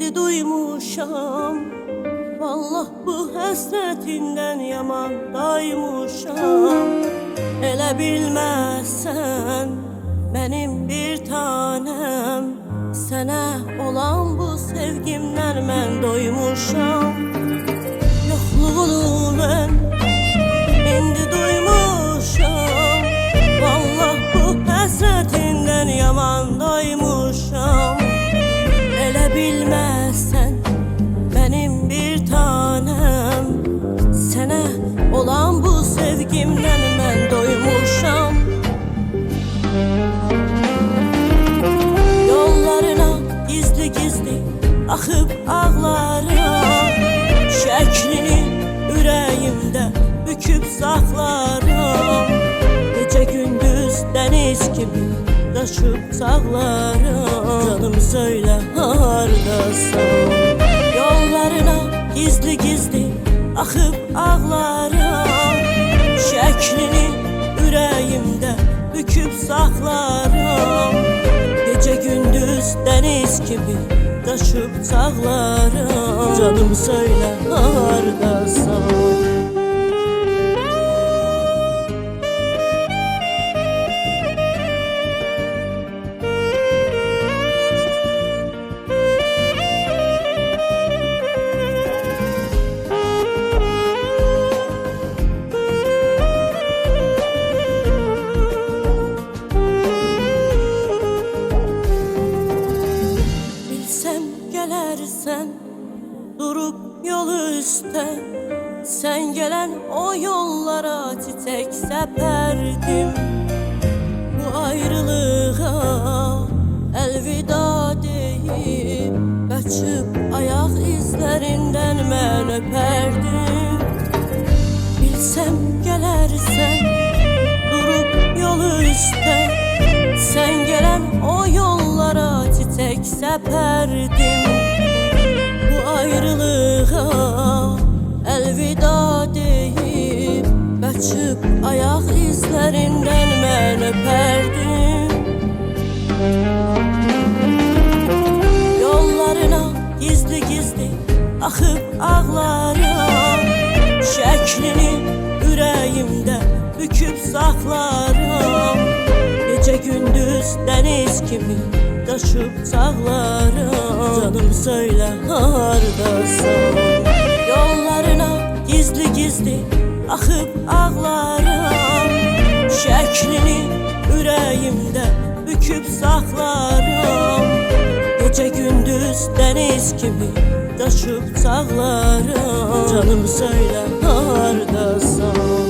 indi duymuşam. Vallah bu həsrətindən yaman daymuşam. Elə bilməzsən mənim bir tanem, sənə olan bu sevgimdən mən doymuşam. Yoxluğunu mən indi duymuşam. Vallah bu həsrətindən yaman doymuşam. Elə bilməzsən mənim bir tanem, sənə olan bu sevgimdən mən doymuşam. Yollarına gizli gizli axıb ağlarım, şəklini ürəyimdə büküb saxlarım. Gecə gündüz dəniz kimi daşıb sağlarım. Canım söylə hardasan? Yollarına gizli gizli axıb ağlarım, şəklini ürəyimdə büküb saxlarım. Gecə gündüz dəniz kimi daşıb sağlarım. Canım söylə hardasan? Gələrsən durub yol üstə, sən gələn o yollara çiçək səpərdim. Bu ayrılığa əlvida deyib, qaçıb ayaq izlərindən mən öpərdim. Bilsəm gələrsən durub yol üstə, sən gələn o yollara çiçək səpərdim. Bu ayrılığa əlvida deyib, qaçıb ayaq izlərindən mən öpərdim. Yollarına gizli gizli axıb ağlarım, şəklini ürəyimdə büküb saxlarım. Gecə gündüz dəniz kimi daşıb sağlarım. Canım söylə hardasan? Yollarına gizli gizli axıb ağlarım, şəklini ürəyimdə büküb saxlarım. Gecə gündüz dəniz kimi daşıb sağlarım. Canım söylə hardasan?